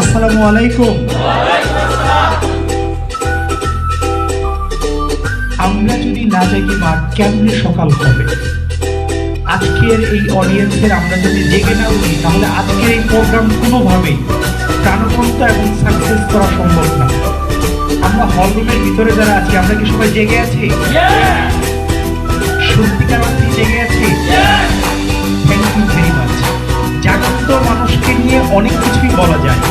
আসসালামু আলাইকুম। আমরা যদি না জাগি মা, কেমনে সকাল হবে? আজকের এই অডিয়েন্সের আমরা যদি জেগে না উঠি, তাহলে আজকের এই প্রোগ্রাম কোনোভাবেই প্রাণবন্ত এবং সাকসেস করা সম্ভব না। আমরা হলরুমের ভিতরে যারা আছি, আমরা কি সবাই জেগে আছি? সত্যিকার অর্থে জেগে আছি? Thank you very much. জাগ্রত মানুষকে নিয়ে অনেক কিছুই বলা যায়,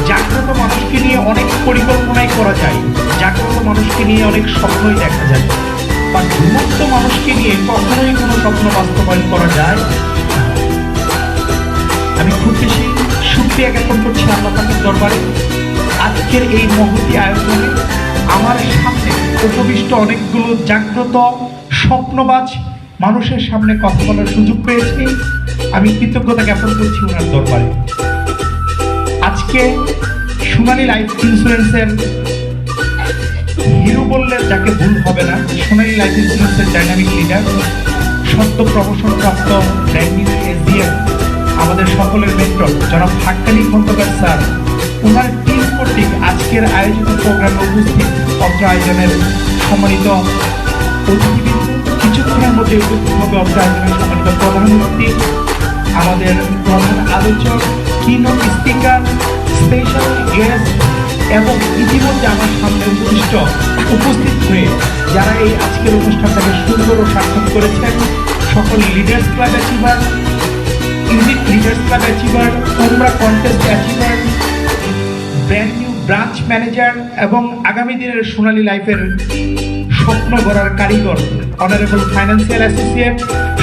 জাগ্রত মানুষকে নিয়ে অনেক পরিকল্পনাই করা যায়, জাগ্রত মানুষকে নিয়ে অনেক স্বপ্নই দেখা যায়, বা ঘুমন্ত মানুষকে নিয়ে কখনোই কোনো স্বপ্ন বাস্তবায়ন করা যায় না। আমি খুব বেশি শুকরিয়া জ্ঞাপন করছি আল্লাহ পাকের দরবারে। আজকের এই মহতী আয়োজনে আমার সামনে উপবিষ্ট অনেকগুলো জাগ্রত স্বপ্নবাজ মানুষের সামনে কথা বলার সুযোগ পেয়েছি। আমি কৃতজ্ঞতা জ্ঞাপন করছি ওনার দরবারে। আজকে সোনালী লাইফ ইন্স্যুরেন্সের হিরো বললে যাকে ভুল হবে না, সোনালী লাইফ ইন্স্যুরেন্সের ডাইনামিক লিডার, সদ্য প্রমোশনপ্রাপ্ত ব্র্যান্ড নিউ এসডিএম, আমাদের সকলের মেন্টর জনাব হাক্কানি খন্দকার স্যার, ওনার টিম কর্তৃক আজকের আয়োজিত প্রোগ্রামে উপস্থিত অত্র আয়োজনের সম্মানিত অতিথিবৃন্দ, কিছুক্ষণের মধ্যে উপস্থিত হবে অত্র আয়োজনের সম্মানিত প্রধান অতিথি, আমাদের প্রধান আলোচক, কিনোট স্পিকার, স্পেশাল গেস্ট এবং ইতিমধ্যে আমার সামনে উপস্থিত হয়ে যারা এই আজকের অনুষ্ঠানটাকে সুন্দর ও সার্থক করেছেন, সকল leaders club achiever, unit leaders club achiever, তোমরা contest achiever, brand new branch manager এবং আগামী দিনের সোনালী লাইফের স্বপ্ন গড়ার কারিগর, অনারেবল ফাইন্যান্সিয়াল অ্যাসোসিয়েট,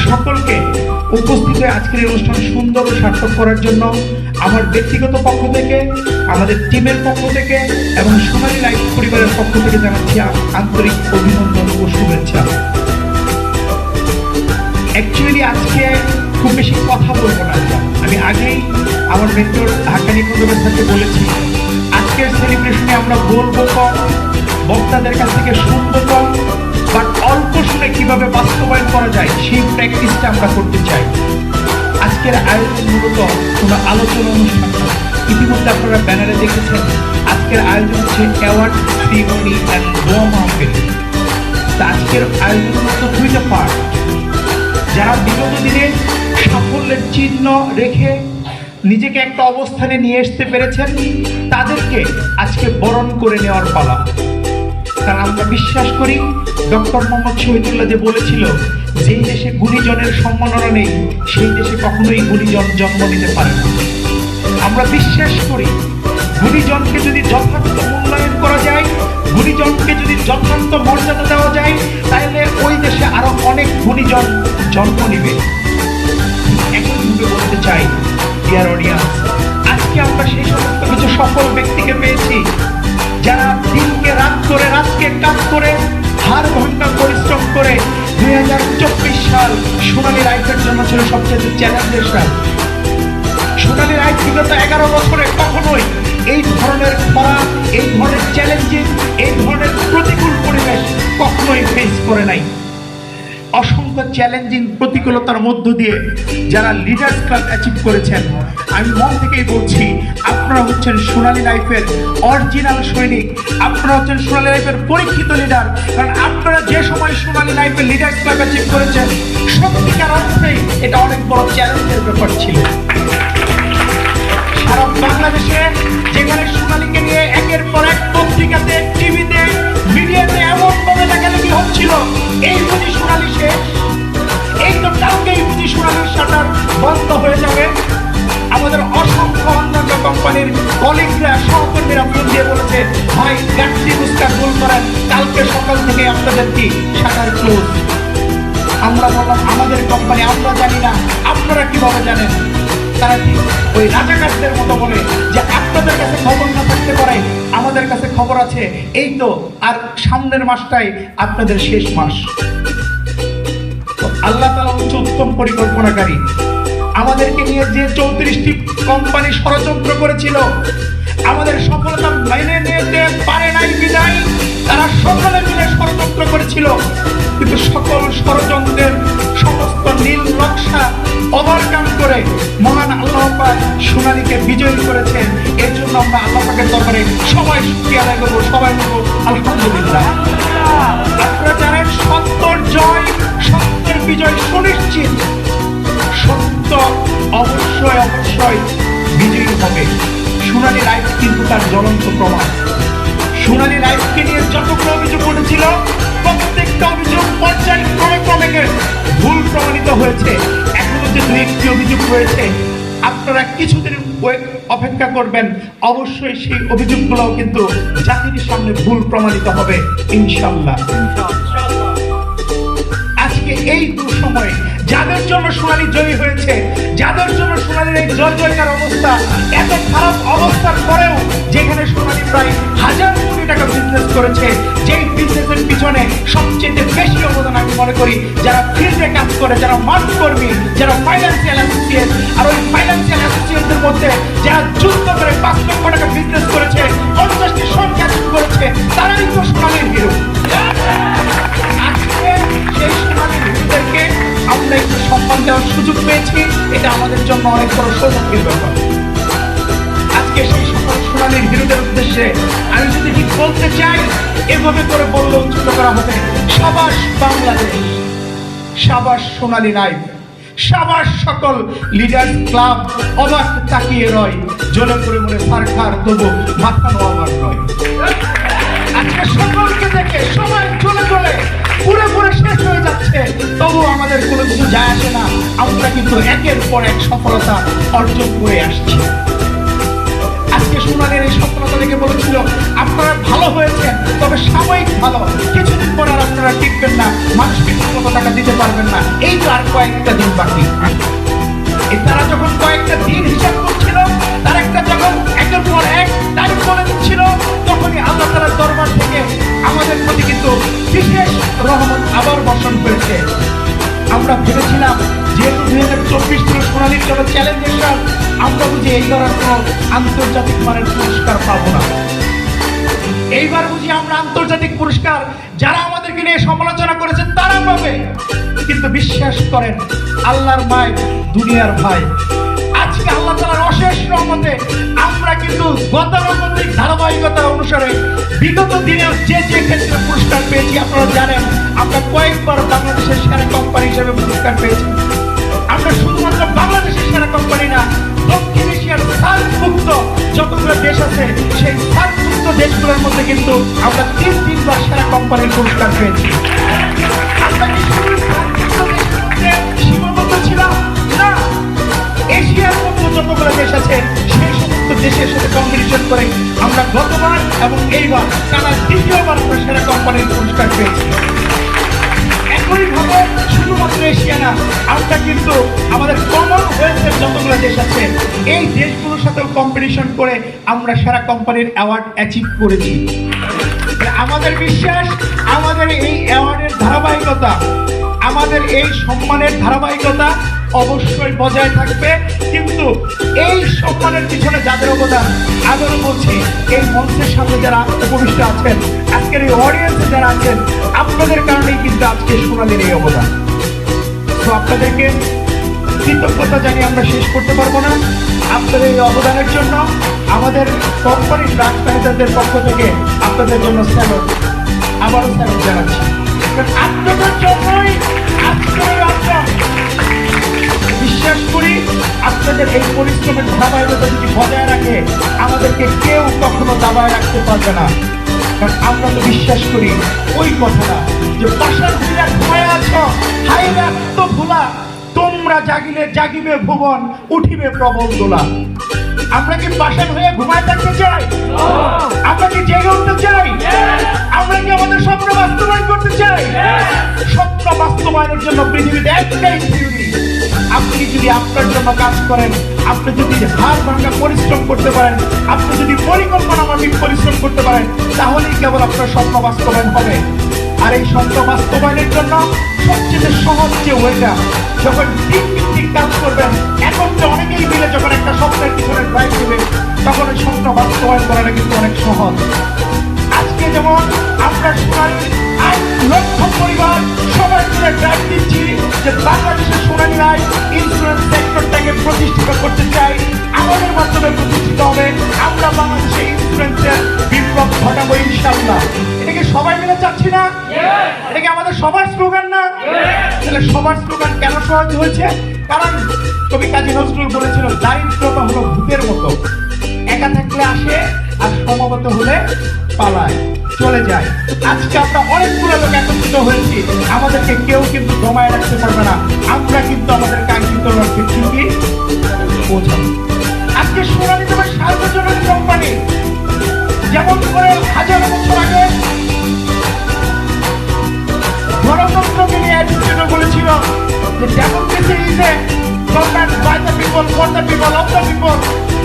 সকলকে উপস্থিত হয়ে আজকের এই অনুষ্ঠান সুন্দর ও সার্থক করার জন্য আমার ব্যক্তিগত পক্ষ থেকে, আমাদের টিমের পক্ষ থেকে এবং সোনালী লাইফ পরিবারের পক্ষ থেকে জানাচ্ছি আন্তরিক অভিনন্দন ও শুভেচ্ছা। অ্যাকচুয়ালি আজকে খুব বেশি কথা বলবো না, আমি আগেই আমার মেন্টর হাক্কানি খন্দকার স্যারকে বলেছি, আজকের সেলিব্রেশনে আমরা বলবো কম, বক্তাদের কাছ থেকে শুনবো কম, বাট অল্প শুনে কিভাবে বাস্তবায়ন করা যায় সেই প্র্যাকটিসটা আমরা করতে চাই। আজকের আয়োজন মূলত কোনো আলোচনা অনুষ্ঠান না। ইতিমধ্যে আপনারা ব্যানারে দেখেছেন আজকের আয়োজন হচ্ছে অ্যাওয়ার্ড সেরিমনি অ্যান্ড দোয়া মাহফিল। তা আজকের আয়োজন মূলত দুইটা পার্ট। যারা বিগত দিনে সাফল্যের চিহ্ন রেখে নিজেকে একটা অবস্থানে নিয়ে আসতে পেরেছেন, তাদেরকে আজকে বরণ করে নেওয়ার পালা। কারণ আমরা বিশ্বাস করি ডক্টর মোহাম্মদ শহীদুল্লাহ যে বলেছিল, যেই দেশে গুণীজনের সম্মাননা নেই সেই দেশে কখনোই গুণীজন জন্ম নিতে পারে না। আমরা বিশ্বাস করি গুণীজনকে যদি যথার্থ মূল্যায়ন করা যায়, গুণীজনকে যদি যথার্থ মর্যাদা দেওয়া যায়, তাহলে ওই দেশে আরো অনেক গুণীজন জন্ম নিবে। একইভাবে বলতে চাই ডিয়ার অডিয়েন্স, আজকে আমরা সেই সমস্ত কিছু সফল ব্যক্তিকে পেয়েছি যারা দিনকে রাত করে, রাতকে কাজ করে, হাড় ভাঙা পরিশ্রম করে 2024 সাল সোনালী লাইফের জন্য ছিল সবচেয়ে চ্যালেঞ্জের সাল। সোনালী লাইফ বিগত 11 বছরে কখনোই এই ধরনের খরা, এই ধরনের চ্যালেঞ্জিং, এই ধরনের প্রতিকূল পরিবেশ কখনোই ফেস করে নাই। অসংখ্য চ্যালেঞ্জিং প্রতিকূলতার মধ্য দিয়ে যারা লিডার্স ক্লাব অ্যাচিভ করেছেন, আমি মন থেকেই বলছি, আপনারা হচ্ছেন সোনালী লাইফের অরিজিনাল সৈনিক, আপনারা হচ্ছেন সোনালী লাইফের পরীক্ষিত লিডার। কারণ আপনারা যে সময় সোনালী লাইফের লিডার্স ক্লাব অ্যাচিভ করেছেন, সত্যিকার অর্থে এটা অনেক বড় চ্যালেঞ্জের ব্যাপার ছিল। সারা বাংলাদেশে যেখানে সোনালীকে নিয়ে একের পর এক পত্রিকাতে, টিভিতে, মিডিয়াতে এমন ভাবে লেখালেখি হচ্ছিল, এই বুঝি সোনালী শেষ, এই তো কালকেই বুঝি সোনালীর শাটার বন্ধ হয়ে যাবে। আমাদের অসংখ্য অন্যান্য কোম্পানির কলিগরা, সহকর্মীরা ফোন দিয়ে বলেছে, ভাই গাড়ি বুঝতে ভুল করেন, কালকে সকাল থেকে আপনাদের কি শাটার ক্লোজ। আমরা বললাম আমাদের কোম্পানি, আমরা জানি না, আপনারা কিভাবে জানেন? তারা ঠিক ওই রাজাকারদের মতো বলে যে আপনাদের কাছে খবর না থাকতে পারে, আমাদের কাছে খবর আছে, এই তো আর সামনের মাসটাই আপনাদের শেষ মাস। আল্লাহ তাআলা হচ্ছে উত্তম পরিকল্পনাকারী। আমাদেরকে নিয়ে যে 34টি কোম্পানি ষড়যন্ত্র করেছিল, আমাদের সফলতা মেনে নিতে পারে নাই বিদায় তারা সকলে মিলে ষড়যন্ত্র করেছিল, কিন্তু সকল ষড়যন্ত্রের সমস্ত নীল নকশা ওভারকাম করে মহান আল্লাহ পাক সোনালীকে বিজয়ী করেছেন। এর জন্য জন্য আমরা আল্লাহ পাকের দরবারে সবাই শুকরিয়া আদায় করবো, সবাই বলবো আলহামদুলিল্লাহ। আপনারা জানেন সত্যর জয়, সত্যের বিজয় সুনিশ্চিত। সত্য অবশ্যই অবশ্যই বিজয়ী হবে। সোনালী লাইফ কিন্তু তার জ্বলন্ত প্রমাণ। সোনালী লাইফকে নিয়ে যতগুলো অভিযোগ উঠেছিল প্রত্যেকটা অভিযোগ পর্যায়ক্রমে ক্রমে ভুল প্রমাণিত হয়েছে। এখনো যে দু একটি অভিযোগ রয়েছে, আপনারা কিছুদিন অপেক্ষা করবেন, অবশ্যই সেই অভিযোগগুলো কিন্তু জাতির সামনে ভুল প্রমাণিত হবে ইনশাআল্লাহ। আজকে এই দুঃসময়ে যাদের জন্য সোনালী জয়ী হয়েছে, যাদের জন্য সোনালীর এই জয় জয়কার অবস্থা, এত খারাপ অবস্থার পরেও যেখানে সোনালী প্রায় 1000 কোটি টাকা বিজনেস করেছে, যেই বিজনেসের পিছনে সবচেয়ে বেশি অবদান আমি মনে করি যারা ফিল্ডে কাজ করে, যারা মাঠ কর্মী, যারা ফাইন্যান্সিয়াল অ্যাসোসিয়েট, আর ওই ফাইন্যান্সিয়াল অ্যাসোসিয়েটদের মধ্যে যারা যুদ্ধ করে 5 লক্ষ টাকা বিজনেস করেছে, 50টি সংখ্যা করেছে, তারাই তো সোনালীর হিরো। আজকে সেই সোনালীর হিরোদেরকে আমরা একটু সম্মান দেওয়ার সুযোগ পেয়েছি, এটা আমাদের জন্য অনেক বড় সৌভাগ্যের ব্যাপার। আজকে সেই সকল সোনালীর হিরোদের উদ্দেশ্যে আমি যদি ঠিক বলতে চাই, এভাবে করে বললে উচ্চিত করা হবে, সাবাস বাংলাদেশ, সাবাস সোনালী লাইফ, সাবাস সকল লিডার্স ক্লাব, অবাক তাকিয়ে রয়, জ্বলে করে মনে সারখার তবু মাথা নোয়াবার নয়। আজকে সকলকে দেখে সবাই জ্বলে জ্বলে পুরে পুরে শেষ হয়ে যাচ্ছে, তবু আমাদের কোনো কিছু যায় আসে না। আমরা কিন্তু একের পর এক সফলতা অর্জন করে আসছি। আজকে সোনালীর এই সফলতা দেখে বলেছিল আপনারা ভালো হয়েছেন, তবে সাময়িক ভালো, কিছুদিন পর আর আপনারা টিকবেন না, মানুষকে কত টাকা দিতে পারবেন না, এই তো আর কয়েকটা দিন বাকি। তারা যখন কয়েকটা দিন হিসাব করছিল, তার একটা যখন একের পর এক তারিখ বলে দিচ্ছিল, তখনই আল্লাহ তাআলার দরবার থেকে আমাদের প্রতি কিন্তু বিশেষ রহমত আবার বর্ষণ করেছে। আমরা ভেবেছিলাম যেহেতু 2024 ছিল সোনালীর জন্য চ্যালেঞ্জের সাথ, আমরা বুঝি এই ধরনের কোনো আন্তর্জাতিক মানের পুরস্কার পাবো না। এইবার বুঝি আমরা আন্তর্জাতিক পুরস্কার যারা আমাদেরকে নিয়ে সমালোচনা করেছে তারা পাবে, কিন্তু বিশ্বাস করেন আল্লাহর মায় দুনিয়ার ভাই। আজকে আল্লাহ তাআলার অশেষ রহমতে আমরা কিন্তু গতানুগতিক ধারাবাহিকতা অনুসারে বিগত দিনে যে যে ক্ষেত্রে পুরস্কার পেয়েছি আপনারা জানেন। আমরা কয়েকবার বাংলাদেশের সেরা কোম্পানি হিসেবে পুরস্কার পেয়েছি। আমরা শুধুমাত্র বাংলাদেশের সেরা কোম্পানি না, দক্ষিণ এশিয়ার সার্কভুক্ত যতগুলো দেশ আছে সেই সার্কভুক্ত দেশগুলোর মধ্যে কিন্তু আমরা 3বার সেরা কোম্পানির পুরস্কার পেয়েছি। আমরা কি শুধু সার্কভুক্ত দেশের মধ্যে সীমাবদ্ধ ছিলাম? না, এশিয়ার মধ্যে যতগুলো দেশ আছে সেই সমস্ত দেশের সাথে কম্পিটিশন করে আমরা গতবার এবং এইবার টানা 2য়বার আমরা সেরা কোম্পানির পুরস্কার পেয়েছি। একইভাবে শুধুমাত্র এশিয়া না, আমরা কিন্তু আমাদের কমনওয়েলথের যতগুলো দেশ আছে এই দেশগুলোর সাথেও কম্পিটিশন করে আমরা সেরা কোম্পানির অ্যাওয়ার্ড অ্যাচিভ করেছি। আমাদের বিশ্বাস আমাদের এই অ্যাওয়ার্ডের ধারাবাহিকতা, আমাদের এই সম্মানের ধারাবাহিকতা অবশ্যই বজায় থাকবে। কিন্তু এই সম্মানের পিছনে যাদের অবদান, আবারও বলছি এই মঞ্চের সামনে যারা উপবিষ্ট আছেন, আজকের এই অডিয়েন্সে যারা আছেন, আপনাদের কারণেই কিন্তু আজকে সোনালীর এই অবদান। তো আপনাদেরকে কৃতজ্ঞতা জানিয়ে আমরা শেষ করতে পারবো না। আপনাদের এই অবদানের জন্য আমাদের কোম্পানির ব্রাঞ্চ ম্যানেজারদের পক্ষ থেকে আপনাদের জন্য স্যালুট, আবারও স্যালুট জানাচ্ছি। আপনাদের জন্যই আজকের আমরা বিশ্বাস করি আপনাদের এই পরিশ্রমের ধারাবাহিকতা যদি বজায় রাখে আমাদেরকে কেউ কখনো দাবায় রাখতে পারবে না। কারণ আমরা তো বিশ্বাস করি ওই কথাটা যে পাশার ভুলা ঘুমায় আছো, হাই রাত ভুলা, তোমরা জাগিলে জাগিবে ভুবন, উঠিবে প্রবল দোলা। আমরা কি পাশার হয়ে ঘুমায় থাকতে চাই? আমরা কি জেগে উঠতে চাই? আমরা কি আমাদের স্বপ্ন বাস্তবায়ন করতে চাই? স্বপ্ন বাস্তবায়নের জন্য পৃথিবীতে একটাই থিওরি, আপনি যদি আপনার জন্য কাজ করেন, আপনি যদি হাড় ভাঙা পরিশ্রম করতে পারেন, আপনি যদি পরিকল্পনা মাফিক পরিশ্রম করতে পারেন, তাহলেই কেবল আপনার স্বপ্ন বাস্তবায়ন হবে। আর এই স্বপ্ন বাস্তবায়নের জন্য সবচেয়ে সহজ যে ওয়েটা, যখন টিম ভিত্তিক কাজ করবেন, এখন তো অনেকেই মিলে যখন একটা স্বপ্নের পিছনে ড্রাইভ দেবে, তখন ওই স্বপ্ন বাস্তবায়ন করাটা কিন্তু অনেক সহজ। আজকে যেমন আমরা সোনালীর 8 লক্ষ পরিবার সবাই মিলে ড্রাইভ দিচ্ছি যে বাংলাদেশের সোনালী লাইফ ইন্স্যুরেন্স সেক্টরটাকে প্রতিষ্ঠিত করতে চাই, আমাদের মাধ্যমে প্রতিষ্ঠিত করতে হবে, আমরা বাংলাদেশে ইন্স্যুরেন্সের বিপ্লব ঘটাবো ইনশাআল্লাহ। এটাকে সবাই মিলে চাচ্ছি না? এটাকে আমাদের সবার স্লোগান না? তাহলে সবার স্লোগান কেন সহজ হয়েছে? কারণ কবি কাজী নজরুল বলেছিল, দারিদ্রতা হলো ভূতের মতো, একা থাকলে আসে আর সমবেত হলে পালায়, চলে যায়। আজকে আমরা অনেকগুলো লোক একত্রিত হয়েছি, আমাদেরকে কেউ কিন্তু জমায় রাখতে পারবে না। আমরা কিন্তু আমাদের কাঙ্ক্ষিত লক্ষ্যে ঠিকই পৌঁছাবো। আজকে সোনালী তোমার সার্বজনীন কোম্পানি, যেমন করে হাজার বছর আগে গণতন্ত্রকে নিয়ে অ্যাটিটিউড বলেছিল যে democracy is a government by the people, for the people, of the people.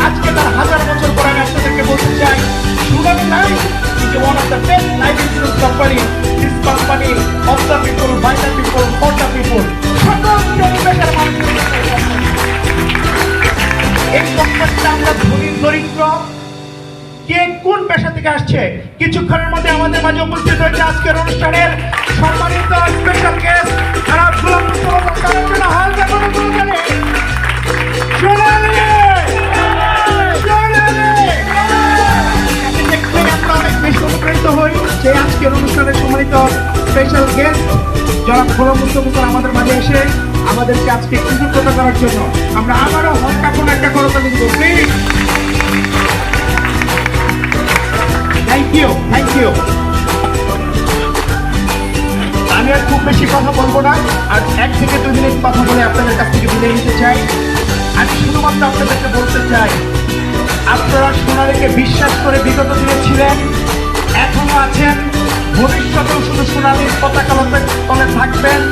আজকে তার হাজার বছর পরে আমি আপনাদেরকে বলতে চাই, Sonali life is one of the best life insurance company. This company of the people, by the people, for the people, সকল পরিবেশের মানুষের। এই কোম্পানিটা আমরা ধনী দরিদ্র কে কোন পেশা থেকে আসছে, কিছুক্ষণের মধ্যে আমাদের মাঝে উপস্থিত হয়েছে আজকের অনুষ্ঠানের সম্মানিত স্পেশাল গেস্ট জনাব গোলাম মুস্তফা স্যারের জন্য হাল দেখুন বলবেন। সোনালী দেখতে আমরা অনেক বেশি অনুপ্রাণিত হই যে আজকের অনুষ্ঠানের সম্মানিত স্পেশাল গেস্ট জনাব গোলাম মুস্তফা স্যার আমাদের মাঝে এসে আমাদেরকে আজকে কৃতজ্ঞতা করার জন্য আমরা আবারও হালকা কোনো একটা করতালি দিব, please. Thank you, thank you. আমি আর খুব বেশি কথা বলবো না, আর 1 থেকে 2 মিনিট কথা বলে আপনাদের কাছ থেকে বিদায় নিতে চাই। আমি শুধুমাত্র আপনাদেরকে বলতে চাই, আপনারা সোনালীকে বিশ্বাস করে বিগত দিনে ছিলেন, এখনো আছেন, ভবিষ্যতেও শুধু সোনালীর পতাকা তলে থাকবেন।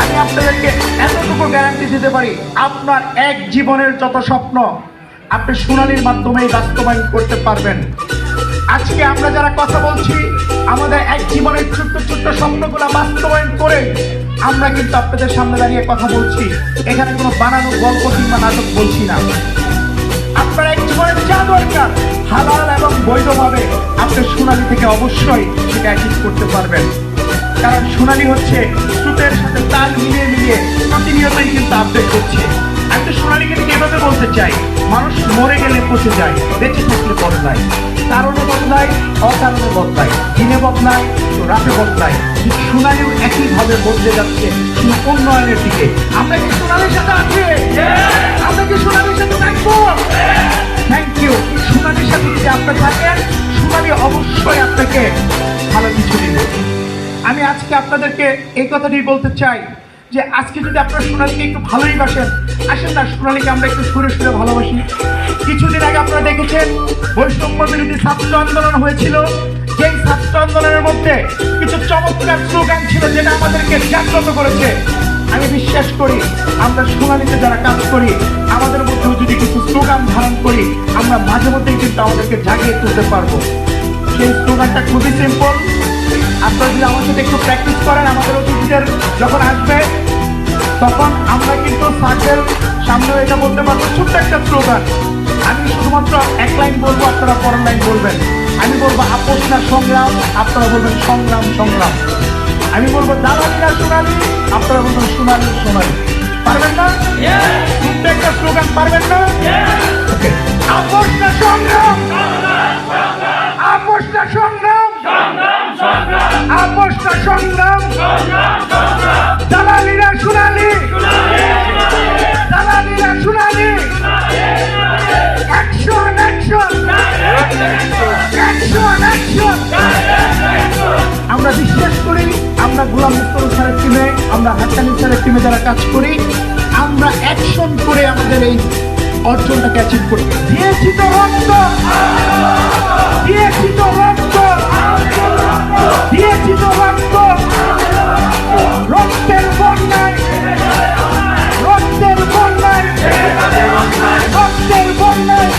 আমি আপনাদেরকে এতটুকু গ্যারান্টি দিতে পারি, আপনার এক জীবনের যত স্বপ্ন আপনি সোনালীর মাধ্যমেই বাস্তবায়ন করতে পারবেন। আজকে আমরা যারা কথা বলছি, আমাদের এক জীবনের ছোট্ট ছোট্ট স্বপ্নগুলো বাস্তবায়ন করে আমরা কিন্তু আপনাদের সামনে দাঁড়িয়ে কথা বলছি। এখানে কোনো বানানো গল্প কিংবা নাটক বলছি না। আপনার এক জীবনের যা দরকার হালাল এবং বৈধভাবে আপনি সোনালী থেকে অবশ্যই সেটা অ্যাচিভ করতে পারবেন। কারণ সোনালী হচ্ছে স্রোতের সাথে তাল মিলিয়ে মিলিয়ে প্রতিনিয়তই কিন্তু আপডেট করছে। আমি তো সোনালীকে থেকে এভাবে বলতে চাই, মানুষ মরে গেলে পচে যায়, বেঁচে থাকলে বদলায়, কারণে বদলায়, অকারণে বদলায়, দিনে বদলায় তো রাতে বদলায়। সোনালীও একইভাবে বদলে যাচ্ছে শুধু উন্নয়নের দিকে। আমরা কি সোনালীর সাথে আছি? আমরা কি সোনালীর সাথে থাকবো? Thank you. সোনালীর সাথে যদি আপনি থাকেন, সোনালী অবশ্যই আপনাকে ভালো কিছু দিবে। আমি আজকে আপনাদেরকে এই কথাটি বলতে চাই যে আজকে যদি আপনারা সোনালীকে একটু ভালোই বাসেন, আসেন না সোনালীকে আমরা একটু সুরে সুরে ভালোবাসি। কিছুদিন আগে আপনারা দেখেছেন বৈষম্য বিরোধী ছাত্র আন্দোলন হয়েছিল, যেই ছাত্র আন্দোলনের মধ্যে কিছু চমৎকার স্লোগান ছিল যেটা আমাদেরকে জাগ্রত করেছে। আমি বিশ্বাস করি আমরা সোনালীতে যারা কাজ করি, আমাদের মধ্যেও যদি কিছু স্লোগান ধারণ করি, আমরা মাঝে মধ্যেই কিন্তু আমাদেরকে জাগিয়ে তুলতে পারবো। সেই স্লোগানটা খুবই সিম্পল। আপনারা যদি আমার সাথে একটু প্র্যাকটিস করেন, আমাদের অতিথিদের যখন আসবে তখন আমরা কিন্তু সার্কেল সামনে এটা বলতে পারবো ছোট্ট একটা স্লোগান। আমি শুধুমাত্র এক লাইন বলবো, আপনারা পরের লাইন বলবেন। আমি বলবো আপোষ না সংগ্রাম, আপনারা বলবেন সংগ্রাম সংগ্রাম। আমি বলবো দালালি না সোনালী, আপনারা বলবেন সোনালী সোনালী। পারবেন না? ছোট্ট একটা স্লোগান পারবেন না? ওকে। আপোষ না সংগ্রাম, আপোষ না সংগ্রাম, আপোষ না সংগ্রাম, দালালি না সোনালী, দালালি না Sonali. Action action action action. আমরা বিশ্বাস করি, আমরা গোলাম মুস্তফা স্যারের টিমে, আমরা হাক্কানি স্যারের টিমে যারা কাজ করি, আমরা অ্যাকশন করে আমাদের এই অর্জনটাকে অ্যাচিভ করি। দিয়েছি তো রক্ত, দিয়েছি তো রক্ত, দিয়েছি তো রক্ত, রক্তের বন্যায়, রক্তের বন্যায়, রক্তের বন্যায়।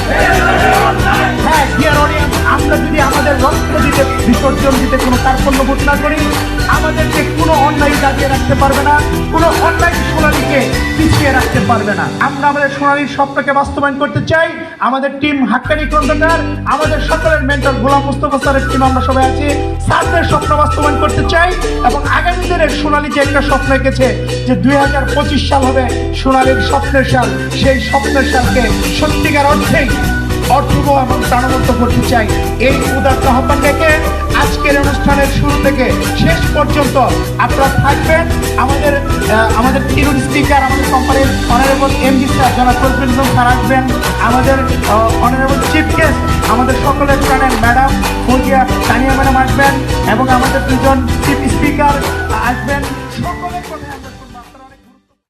হ্যাঁ ডিয়ার অডিয়েন্স, আমরা যদি আমাদের রক্ত দিতে, বিসর্জন দিতে কোনো কার্পণ্য বোধ না করি, আমাদেরকে কোনো অন্যায় দাবিয়ে রাখতে পারবে না, কোনো অন্যায় সোনালীকে পিছিয়ে রাখতে পারবে না। আমরা আমাদের সোনালীর স্বপ্নকে বাস্তবায়ন করতে চাই। আমাদের টিম হাক্কানি খন্দকার, আমাদের সকলের মেন্টর গোলাম মুস্তফা স্যারের টিম, আমরা সবাই আছি। স্যারদের স্বপ্ন বাস্তবায়ন করতে চাই এবং আগামী দিনের সোনালী যে একটা স্বপ্ন এঁকেছে যে 2025 সাল হবে সোনালীর স্বপ্নের সাল, সেই স্বপ্নের সালকে সত্যিকার অর্থেই অর্থবহ বলবো এবং প্রাণবন্ত করতে চাই। এই উদাত্ত আহ্বান রেখে আজকের অনুষ্ঠানের শুরু থেকে শেষ পর্যন্ত আপনারা থাকবেন। আমাদের তিরুন স্পিকার, আমাদের কোম্পানির অনারেবল এমডি স্যার জনাব ফজলুল ইসলাম স্যার আসবেন। আমাদের অনারেবল চিফ গেস্ট আমাদের সকলের প্রাণের ম্যাডাম ফৌজিয়া তানিয়া ম্যাডাম আসবেন এবং আমাদের দুজন চিফ স্পিকার আসবেন।